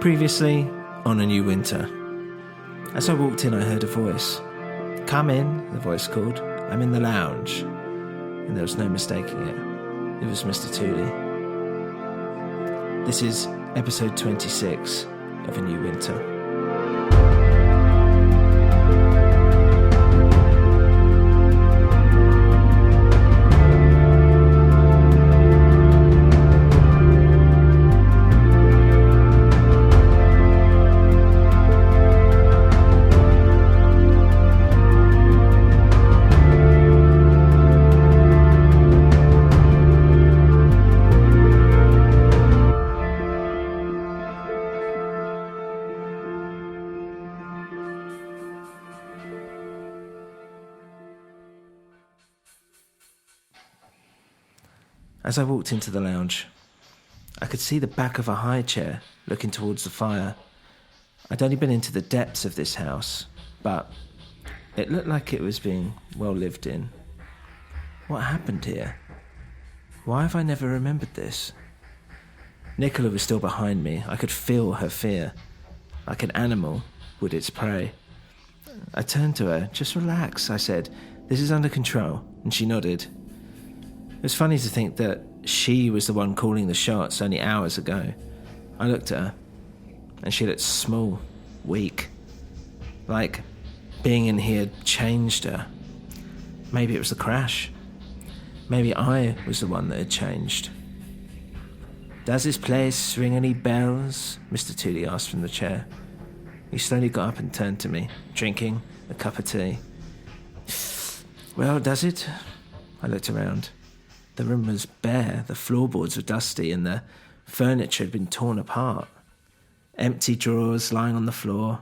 Previously, on A New Winter. As I walked in, I heard a voice. "Come in," the voice called. "I'm in the lounge." And there was no mistaking it. It was Mr. Tooley. This is episode 26 of A New Winter. As I walked into the lounge, I could see the back of a high chair looking towards the fire. I'd only been into the depths of this house, but it looked like it was being well lived in. What happened here? Why have I never remembered this? Nicola was still behind me. I could feel her fear, like an animal would its prey. I turned to her. "Just relax," I said. "This is under control," and she nodded. It was funny to think that she was the one calling the shots only hours ago. I looked at her, and she looked small, weak. Like being in here changed her. Maybe it was the crash. Maybe I was the one that had changed. "Does this place ring any bells?" Mr. Tooley asked from the chair. He slowly got up and turned to me, drinking a cup of tea. "Well, does it?" I looked around. The room was bare, the floorboards were dusty, and the furniture had been torn apart. Empty drawers lying on the floor.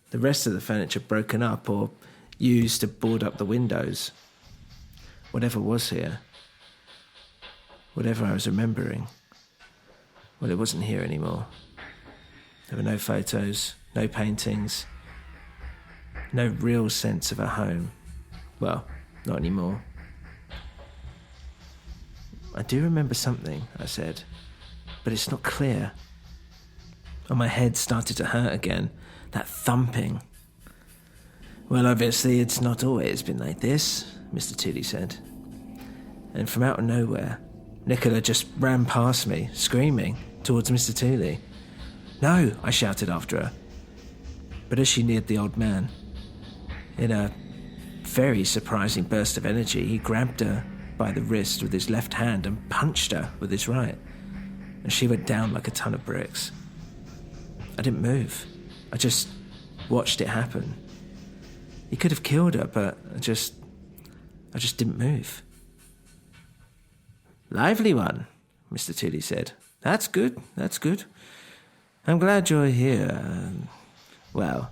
The rest of the furniture broken up or used to board up the windows. Whatever was here, whatever I was remembering, well, it wasn't here anymore. There were no photos, no paintings, no real sense of a home. Well, not anymore. "I do remember something," I said, "but it's not clear." And my head started to hurt again, that thumping. "Well, obviously it's not always been like this," Mr. Tooley said. And from out of nowhere, Nicola just ran past me, screaming, towards Mr. Tooley. "No!" I shouted after her. But as she neared the old man, in a very surprising burst of energy, he grabbed her by the wrist with his left hand and punched her with his right, and she went down like a ton of bricks. I didn't move. I just watched it happen. He could have killed her, but I just didn't move. "Lively one," Mr. Tooley said. That's good. I'm glad you're here. Well,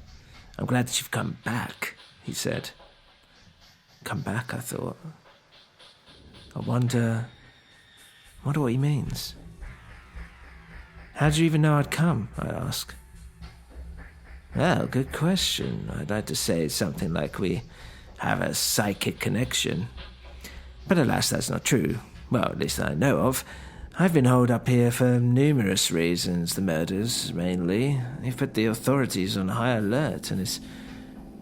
I'm glad that you've come back," he said. Come back, I thought. I wonder what he means. "How did you even know I'd come?" I asked. "Well, good question. I'd like to say something like we have a psychic connection. But alas, that's not true. Well, at least that I know of. I've been holed up here for numerous reasons, the murders, mainly. You've put the authorities on high alert, and it's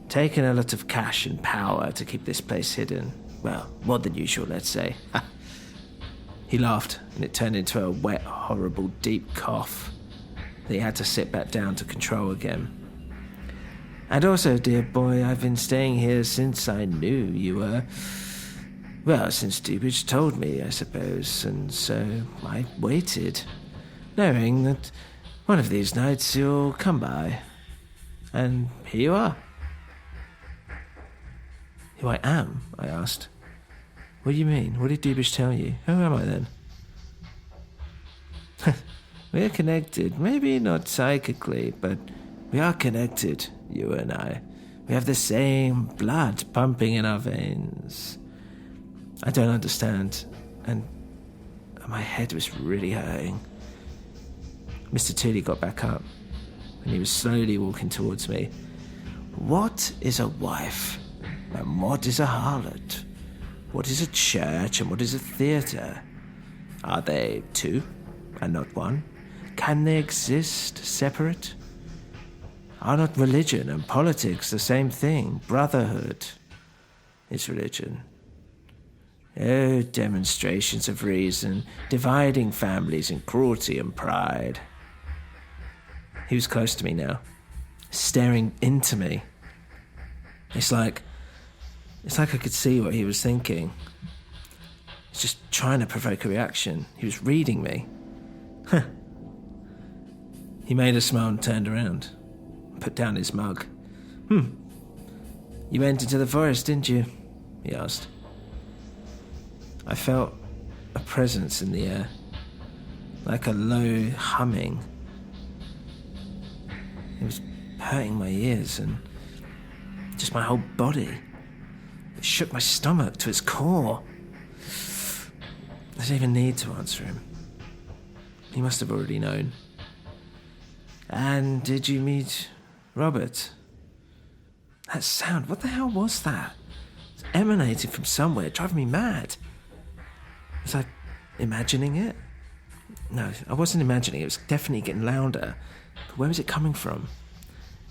taken a lot of cash and power to keep this place hidden. Well, more than usual, let's say." He laughed, and it turned into a wet, horrible, deep cough that he had to sit back down to control again. "And also, dear boy, I've been staying here since I knew you were... Well, since Dubridge told me, I suppose, and so I waited, knowing that one of these nights you'll come by. And here you are." "Who I am?" I asked. "What do you mean? What did Dubridge tell you? Who am I then?" "We're connected. Maybe not psychically, but we are connected, you and I. We have the same blood pumping in our veins." I don't understand, and my head was really hurting. Mr. Tooley got back up, and he was slowly walking towards me. "What is a wife? And what is a harlot? What is a church and what is a theatre? Are they two and not one? Can they exist separate? Are not religion and politics the same thing? Brotherhood is religion. Oh, demonstrations of reason, dividing families in cruelty and pride. He was close to me now, staring into me. It's like I could see what he was thinking. He's just trying to provoke a reaction. He was reading me. He made a smile and turned around. Put down his mug. You went into the forest, didn't you? He asked. I felt a presence in the air, like a low humming. It was hurting my ears and just my whole body. It shook my stomach to its core. I didn't even need to answer him. He must have already known. And did you meet Robert? That sound, what the hell was that? It's emanating from somewhere, driving me mad. Was I imagining it? No, I wasn't imagining it. It was definitely getting louder. But where was it coming from?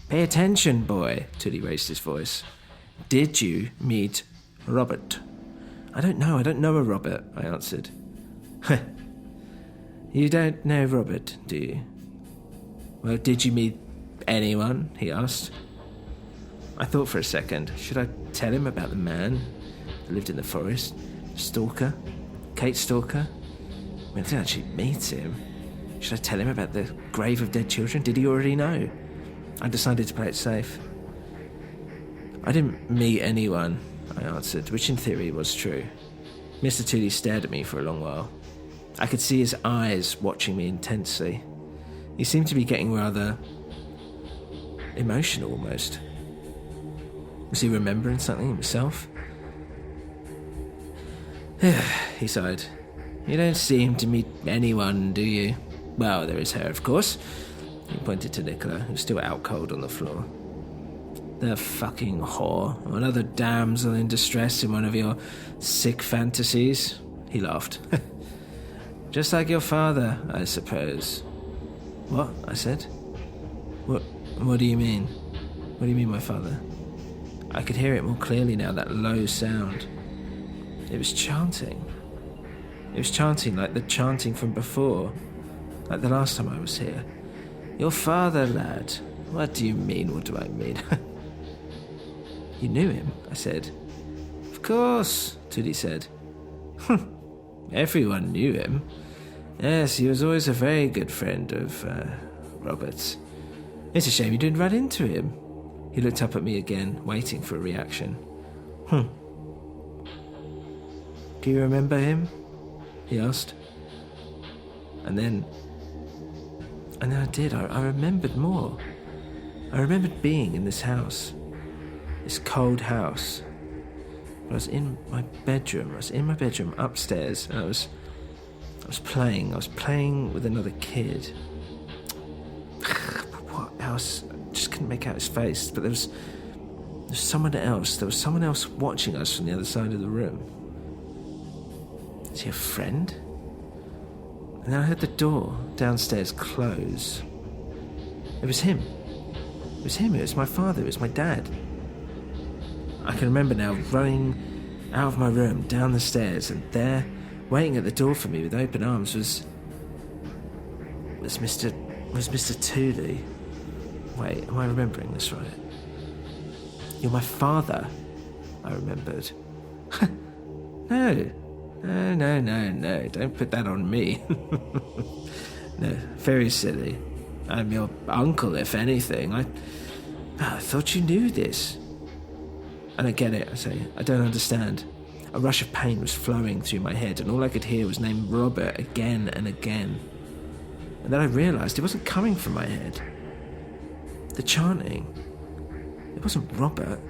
Pay attention, boy, Tooley raised his voice. Did you meet Robert? I don't know a Robert, I answered. You don't know Robert, do you? Well, did you meet anyone? He asked. I thought for a second. Should I tell him about the man who lived in the forest? Stalker? Kate Stalker? I didn't actually meet him. Should I tell him about the grave of dead children? Did he already know? I decided to play it safe. I didn't meet anyone, I answered, which in theory was true. Mr. Tooley stared at me for a long while. I could see his eyes watching me intensely. He seemed to be getting rather emotional almost. Was he remembering something himself? He sighed. You don't seem to meet anyone, do you? Well, there is her, of course. He pointed to Nicola, who was still out cold on the floor. The fucking whore. Another damsel in distress in one of your sick fantasies. He laughed. Just like your father, I suppose. What? I said. What do you mean? What do you mean, my father? I could hear it more clearly now, that low sound. It was chanting. It was chanting like the chanting from before. Like the last time I was here. Your father, lad. What do you mean? What do I mean? You knew him, I said. Of course, Tooley said. Everyone knew him. Yes, he was always a very good friend of Robert's. It's a shame you didn't run into him. He looked up at me again, waiting for a reaction. Do you remember him? He asked. And then I did. I remembered more. I remembered being in this house. This cold house. I was in my bedroom. Upstairs. And I was playing. I was playing with another kid. What else? I just couldn't make out his face. But there was someone else. There was someone else watching us from the other side of the room. Is he a friend? And then I heard the door downstairs close. It was him. It was my father. It was my dad. I can remember now running out of my room, down the stairs, and there, waiting at the door for me with open arms, was Mr. Tooley. Wait, am I remembering this right? You're my father, I remembered. No, don't put that on me. No, very silly. I'm your uncle, if anything. I thought you knew this. I don't get it, I say. I don't understand. A rush of pain was flowing through my head, and all I could hear was the name Robert again and again. And then I realised it wasn't coming from my head. The chanting. It wasn't Robert.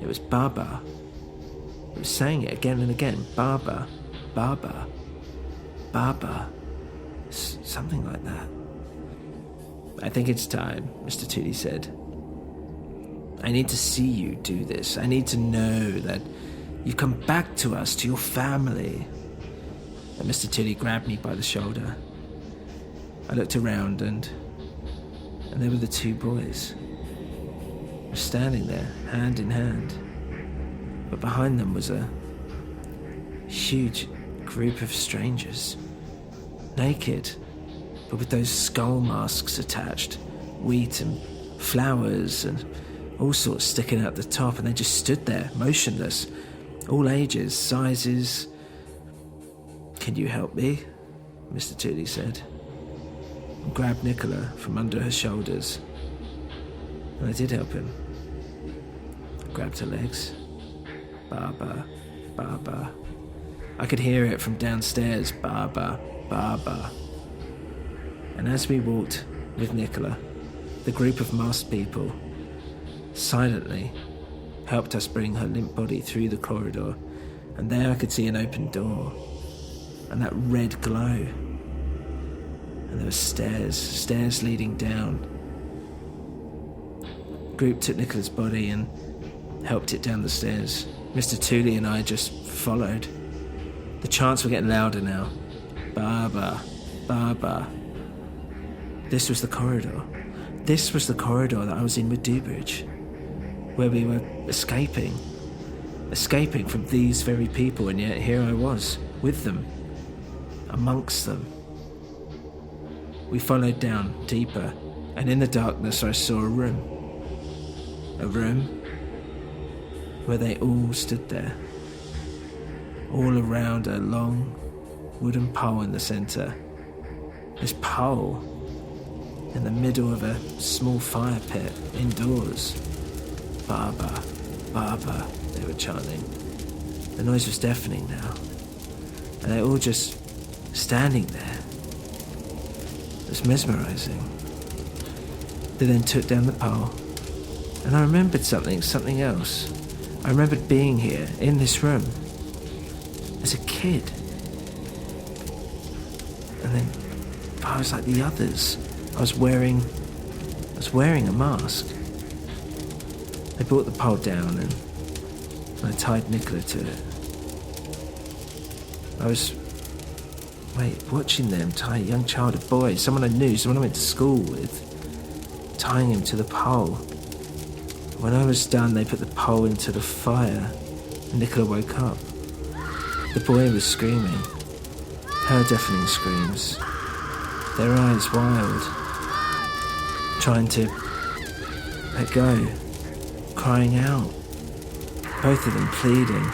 It was Baba. It was saying it again and again. Baba. Baba. Baba. Something like that. I think it's time, Mr. Tooley said. I need to see you do this. I need to know that you've come back to us, to your family. And Mr. Tooley grabbed me by the shoulder. I looked around and there were the two boys. They were standing there, hand in hand. But behind them was a huge group of strangers. Naked, but with those skull masks attached. Wheat and flowers and all sorts sticking out the top, and they just stood there, motionless. All ages, sizes. "Can you help me?" Mr. Tooley said. And grabbed Nicola from under her shoulders. And I did help him. I grabbed her legs. "Baba, Baba." I could hear it from downstairs. "Baba, Baba." And as we walked with Nicola, the group of masked people silently helped us bring her limp body through the corridor, and there I could see an open door and that red glow, and there were stairs leading down. The group took Nicola's body and helped it down the stairs. Mr. Tooley and I just followed. The chants were getting louder now. "Baba, Baba." This was the corridor. This was the corridor that I was in with Dewbridge, where we were escaping from these very people, and yet here I was, with them, amongst them. We followed down, deeper, and in the darkness I saw a room where they all stood there, all around a long wooden pole in the centre. This pole in the middle of a small fire pit indoors. "Baba, Baba," they were chanting. The noise was deafening now, and they were all just standing there. It was mesmerising. They then took down the pole, and I remembered something else. I remembered being here, in this room, as a kid. And then I was like the others. I was wearing a mask. They brought the pole down and I tied Nicola to it. I was watching them tie a young child, a boy, someone I knew, someone I went to school with, tying him to the pole. When I was done, they put the pole into the fire and Nicola woke up. The boy was screaming, her deafening screams, their eyes wild, trying to let go, crying out, both of them pleading.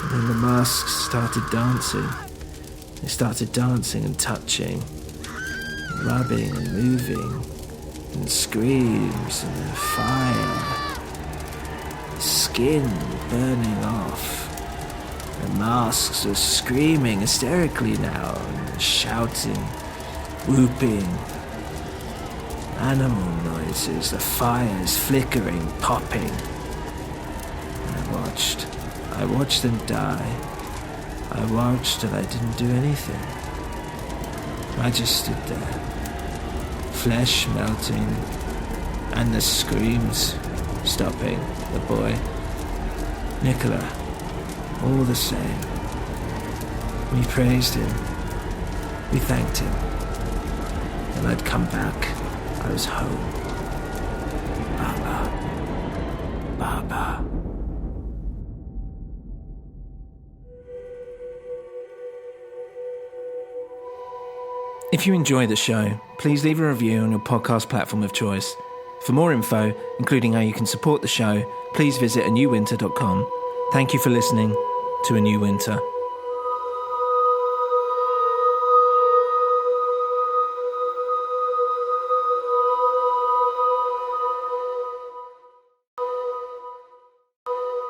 And then the masks started dancing. They started dancing and touching, and rubbing and moving, and screams and then fire, skin burning off. The masks were screaming hysterically now and shouting, whooping. Animal noises, the fires flickering, popping. And I watched them die. I watched and I didn't do anything. I just stood there, flesh melting, and the screams stopping. The boy, Nicola, all the same. We praised him. We thanked him. And I'd come back. I was home. Baba. Baba. If you enjoy the show, please leave a review on your podcast platform of choice. For more info, including how you can support the show, please visit anewwinter.com. Thank you for listening to A New Winter.